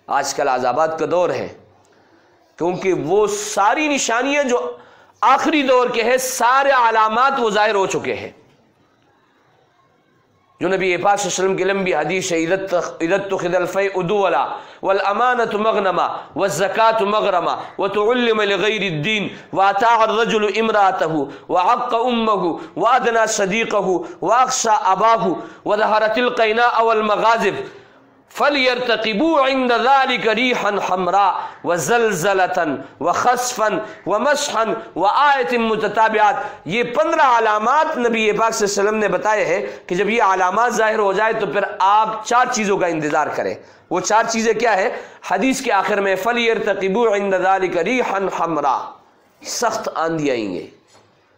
آج کل عذابات کا دور ہے، کیونککہ وہ ساری نشانیاں جو آخری دور کے ہیں، سارے علامات وہ ظاہر ہو چکے ہیں، جو نبی پاک صلی اللہ علیہ وسلم کی لمبی حدیث ہے، اذا اتخذ الفیء دولا والامانۃ مغنما والزکاۃ مغرما وتعلم لغیر الدین واطاع الرجل امرأته وعق امه وادنى صدیقه واخشى اباه وظهرت القیناء والمغازب فَلْيَرْتَقِبُوا عِنْدَ ذَلِكَ رِيحًا حَمْرَاء وَزَلْزَلَةً وَخَسْفًا وَمَسْحًا وَآیَةٍ مُتَتَابِعَاتٍ، یہ 15 علامات نبی پاک صلی اللہ علیہ وسلم نے بتائے ہیں کہ جب یہ علامات ظاہر ہو جائے تو پھر آپ 4 چیزوں کا انتظار کریں۔ وہ 4 چیزیں کیا ہے؟ حدیث کے آخر میں فَلْيَرْتَقِبُوا عِنْدَ ذَلِكَ رِيحًا حَمْرَاء، سخت آندھی آئیں گے،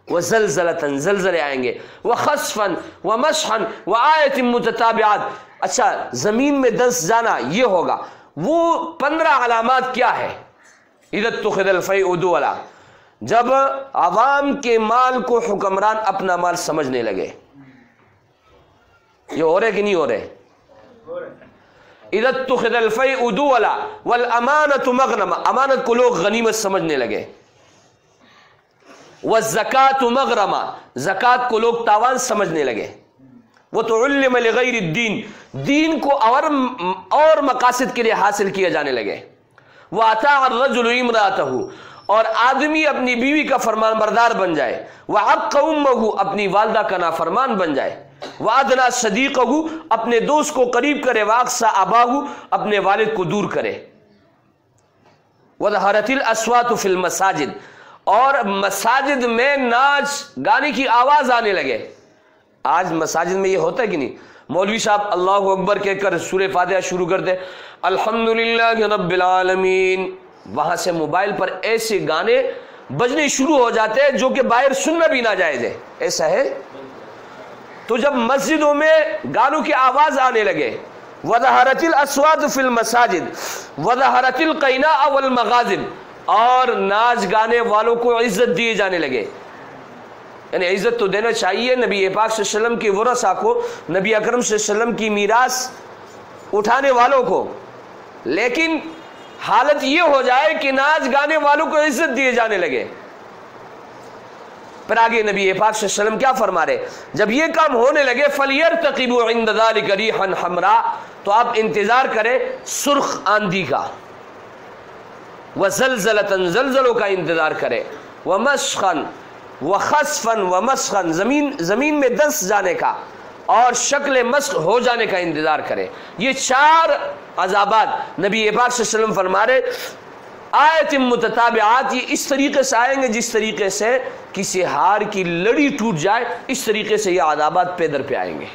وَزَلْزَلَةً زلزلے آئیں گے، وَخَسْفًا وَمَسْحًا وَآیَةٍ مُتَتَابِعَاتٍ، اچھا زمین میں دس جانا یہ ہوگا۔ وہ 15 علامات کیا ہے؟ اذا اتخذ الفیء دولا، جب عوام کے مال کو حکمران اپنا مال سمجھنے لگے۔ یہ ہو رہے کہ نہیں ہو رہے؟ اذا اتخذ الفیء دولا والامانۃ مغنما، امانت کو لوگ غنیمت سمجھنے لگے۔ والزکاۃ مغرما، زکوٰۃ کو لوگ تاوان سمجھنے لگے۔ وَتُعُلِّمَ لِغَيْرِ الدین، دین کو اور مقاصد کے لیے حاصل کیا جانے لگے۔ وَأَطَاعَ الرَّجُلُ امْرَأَتَهُ، اور آدمی اپنی بیوی کا فرمان بردار بن جائے۔ وَعَقَّ أُمَّهُ، اپنی والدہ کا نافرمان بن جائے۔ وَأَدْنَىٰ صَدِيقَهُ، اپنے دوست کو قریب کرے۔ وَأَقْصَىٰ أَبَاهُ، اپنے والد کو دور کرے۔ وَظَهَرَتِ الْأَصْوَاتُ فِي الْمَسَاجِدِ، اور مساجد میں ناچ گانے کی آواز آنے لگے۔ آج مساجد میں یہ ہوتا ہے کہ نہیں؟ مولوی صاحب اللہ اکبر کہہ کر سورہ فاتحہ شروع کر دے، الحمدللہ رب العالمین، وہاں سے موبائل پر ایسے گانے بجنے شروع ہو جاتے ہیں جو کہ باہر سننا بھی ناجائز ہے۔ ایسا ہے؟ تو جب مسجدوں میں گانوں کی آواز آنے لگے، وَظَهَرَتِ الْأَصْوَاتُ فِي الْمَسَاجِدِ وَظَهَرَتِ الْقَيْنَاءُ وَالْمَغَازِبُ، اور ناچ گانے والوں کو عزت دیے جانے لگے۔ یعنی عزت تو دینا چاہیے نبی پاک صلی اللہ علیہ وسلم کی ورثہ کو، نبی اکرم صلی اللہ علیہ وسلم کی میراث اٹھانے والوں کو، لیکن حالت یہ ہو جائے کہ ناچ گانے والوں کو عزت دیے جانے لگے۔ پھر آگے نبی پاک صلی اللہ علیہ وسلم کیا فرما رہے؟ جب یہ کام ہونے لگے فَلْيَرْتَقِبُوا عِنْدَ ذَلِكَ رِيحًا حَمْرَاء، تو آپ انتظار کریں سرخ آندھی کا، وَزَلْزَلَةً زلزلوں کا انتظار کریں، وَمَسْخًا وَخَسْفًا وَمَسْخًا زمین میں دس جانے کا اور شکل مسخ ہو جانے کا انتظار کرے۔ یہ 4 عذابات نبی پاک صلی اللہ علیہ وسلم فرما رہے، آیت متتابعات، یہ اس طریقے سے آئیں گے جس طریقے سے کسی ہار کی لڑی ٹوٹ جائے، اس طریقے سے یہ عذابات پہ در پہ آئیں گے۔